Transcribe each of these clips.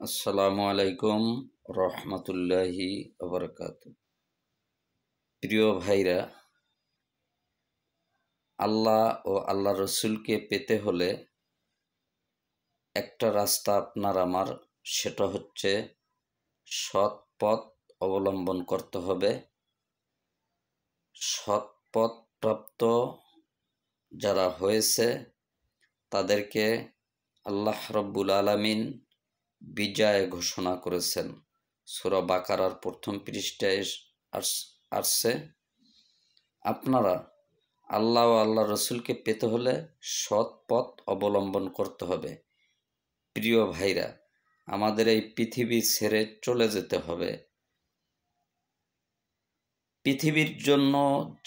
আসসালামু আলাইকুম রহমতুল্লাহি ওবরকাতু। প্রিয় ভাইরা, আল্লাহ ও আল্লাহ রসুলকে পেতে হলে একটা রাস্তা আপনার আমার, সেটা হচ্ছে সৎ পথ অবলম্বন করতে হবে। সৎ পথ প্রাপ্ত যারা হয়েছে তাদেরকে আল্লাহ রব্বুল আলামিন বিজয় ঘোষণা করেছেন। সূরা বাকারার প্রথম পৃষ্ঠায় আসছে, আপনারা আল্লাহ ও আল্লাহ রসুলকে পেতে হলে সৎ পথ অবলম্বন করতে হবে। প্রিয় ভাইরা, আমাদের এই পৃথিবী ছেড়ে চলে যেতে হবে। পৃথিবীর জন্য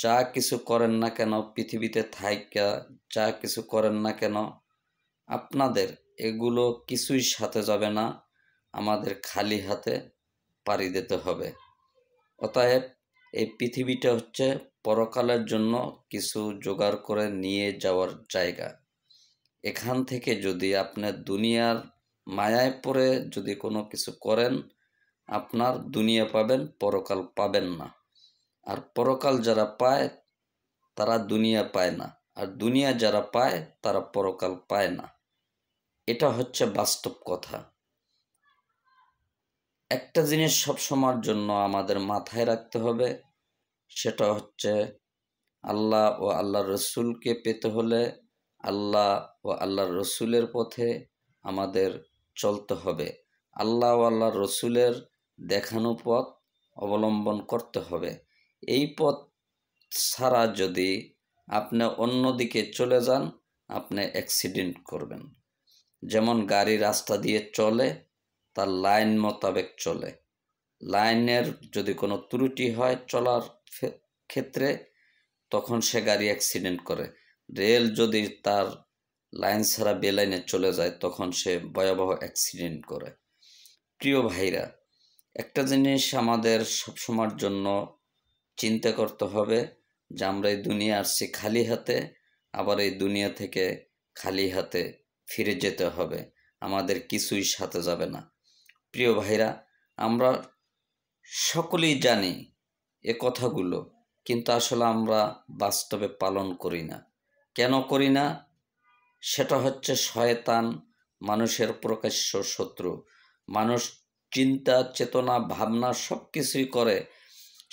যা কিছু করেন না কেন, পৃথিবীতে থাইকা যা কিছু করেন না কেন, আপনাদের এগুলো কিছুই সাথে যাবে না। আমাদের খালি হাতে পাড়ি দিতে হবে। অতএব এই পৃথিবীটা হচ্ছে পরকালের জন্য কিছু জোগাড় করে নিয়ে যাওয়ার জায়গা। এখান থেকে যদি আপনি দুনিয়ার মায়ায় পড়ে যদি কোনো কিছু করেন, আপনার দুনিয়া পাবেন, পরকাল পাবেন না। আর পরকাল যারা পায় তারা দুনিয়া পায় না, আর দুনিয়া যারা পায় তারা পরকাল পায় না। এটা হচ্ছে বাস্তব কথা। একটা জিনিস সবসময়ের জন্য আমাদের মাথায় রাখতে হবে, সেটা হচ্ছে আল্লাহ ও আল্লাহ রসুলকে পেতে হলে আল্লাহ ও আল্লাহ রসুলের পথে আমাদের চলতে হবে। আল্লাহ ও আল্লাহ রসুলের দেখানো পথ অবলম্বন করতে হবে। এই পথ ছাড়া যদি আপনি অন্যদিকে চলে যান, আপনি অ্যাক্সিডেন্ট করবেন। যেমন গাড়ি রাস্তা দিয়ে চলে, তার লাইন মোতাবেক চলে। লাইনের যদি কোনো ত্রুটি হয় চলার ক্ষেত্রে, তখন সে গাড়ি অ্যাক্সিডেন্ট করে। রেল যদি তার লাইন ছাড়া বেলাইনে চলে যায়, তখন সে ভয়াবহ অ্যাক্সিডেন্ট করে। প্রিয় ভাইরা, একটা জিনিস আমাদের সবসময়ের জন্য চিন্তা করতে হবে যে আমরা এই দুনিয়া আসছি খালি হাতে, আবার এই দুনিয়া থেকে খালি হাতে ফিরে যেতে হবে। আমাদের কিছুই সাথে যাবে না। প্রিয় ভাইরা, আমরা সকলেই জানি এ কথাগুলো, কিন্তু আসলে আমরা বাস্তবে পালন করি না। কেন করি না? সেটা হচ্ছে শয়তান মানুষের প্রকাশ্য শত্রু। মানুষ চিন্তা চেতনা ভাবনা সব কিছুই করে,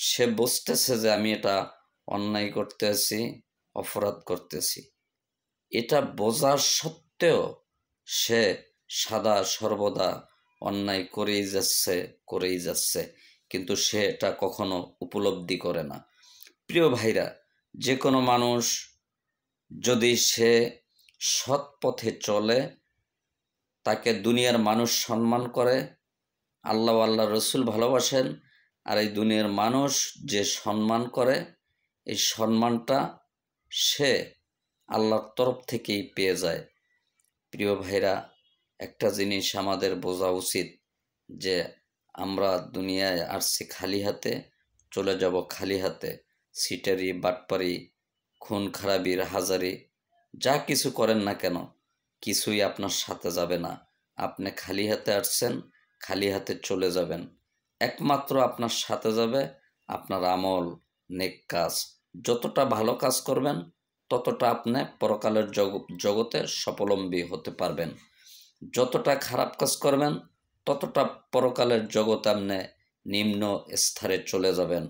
সে বুঝতেছে যে আমি এটা অন্যায় করতেছি, অপরাধ করতেছি। এটা বোঝার সত্ত্বেও সে সদা সর্বদা অন্যায় করেই যাচ্ছে, কিন্তু সে এটা কখনো উপলব্ধি করে না। প্রিয় ভাইরা, যে কোনো মানুষ যদি সে সৎ পথে চলে, তাকে দুনিয়ার মানুষ সম্মান করে, আল্লাহ আল্লাহ রসুল ভালোবাসেন, আর এই দুনিয়ার মানুষ যে সম্মান করে, এই সম্মানটা সে আল্লাহর তরফ থেকেই পেয়ে যায়। প্রিয় ভাইরা, একটা জিনিস আমাদের বোঝা উচিত যে আমরা দুনিয়ায় আসছি খালি হাতে, চলে যাব খালি হাতে। সিটারি, বাটপারি, খুন খারাপি, রাহাজারি যা কিছু করেন না কেন, কিছুই আপনার সাথে যাবে না। আপনি খালি হাতে আসছেন, খালি হাতে চলে যাবেন। একমাত্র আপনার সাথে যাবে আপনার আমল, নেক কাজ। যতটা ভালো কাজ করবেন, ততটা আপনি পরকালের জগতে স্বাবলম্বী হতে পারবেন। যতটা খারাপ কাজ করবেন, ততটা পরকালের জগতে আপনি নিম্ন স্তরে চলে যাবেন।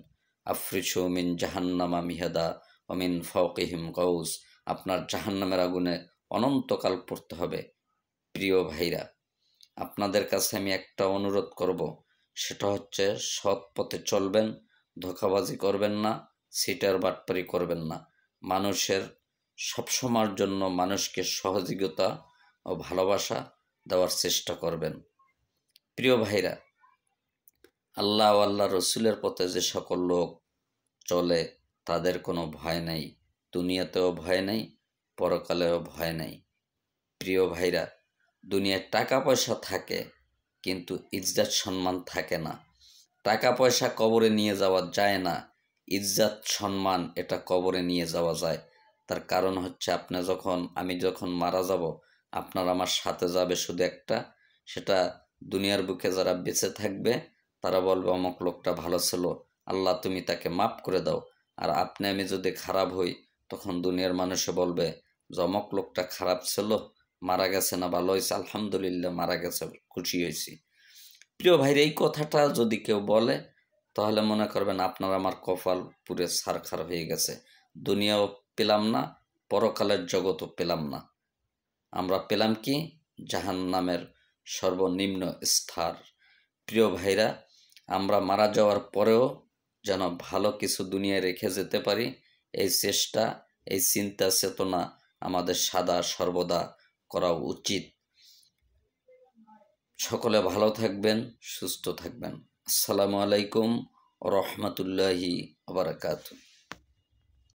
আফরিসু মিন জাহান্নামা মিহাদা অমিন ফাওকিহিম গাউস। আপনার জাহান্নামের আগুনে অনন্তকাল পড়তে হবে। প্রিয় ভাইরা, আপনাদের কাছে আমি একটা অনুরোধ করব, সেটা হচ্ছে সৎ পথে চলবেন, ধোঁকাবাজি করবেন না, সিটার বাটপারি করবেন না। মানুষের সবসময়ের জন্য মানুষকে সহযোগিতা ও ভালোবাসা দেওয়ার চেষ্টা করবেন। প্রিয় ভাইরা, আল্লাহ ও আল্লাহ রসুলের পথে যে সকল লোক চলে, তাদের কোনো ভয় নেই। দুনিয়াতেও ভয় নেই, পরকালেও ভয় নেই। প্রিয় ভাইরা, দুনিয়ায় টাকা পয়সা থাকে, কিন্তু ইজ্জত সম্মান থাকে না। টাকা পয়সা কবরে নিয়ে যাওয়া যায় না, ইজ্জত সম্মান এটা কবরে নিয়ে যাওয়া যায়। তার কারণ হচ্ছে আমি যখন মারা যাব, আপনার আমার সাথে যাবে শুধু একটা, সেটা দুনিয়ার বুকে যারা বেঁচে থাকবে তারা বলবে অমুক লোকটা ভালো ছিল, আল্লাহ তুমি তাকে মাফ করে দাও। আর আপনি আমি যদি খারাপ হই, তখন দুনিয়ার মানুষে বলবে যে অমুক লোকটা খারাপ ছিল, মারা গেছে না ভালো হয়েছে, আলহামদুলিল্লাহ মারা গেছে, খুশি হয়েছি। প্রিয় ভাইরা, এই কথাটা যদি কেউ বলে তাহলে মনে করবেন আপনার আমার কপাল পুরে ছারখার হয়ে গেছে। দুনিয়াও পেলাম না, পরকালের জগৎও পেলাম না। আমরা পেলাম কি? জাহান্নামের সর্বনিম্ন স্তর। প্রিয় ভাইরা, আমরা মারা যাওয়ার পরেও যেন ভালো কিছু দুনিয়ায় রেখে যেতে পারি, এই চেষ্টা, এই চিন্তা চেতনা আমাদের সর্বদা করা উচিত। সকলে ভালো থাকবেন, সুস্থ থাকবেন। আসসালামু আলাইকুম ওয়া রাহমাতুল্লাহি ওয়া বারাকাতুহু।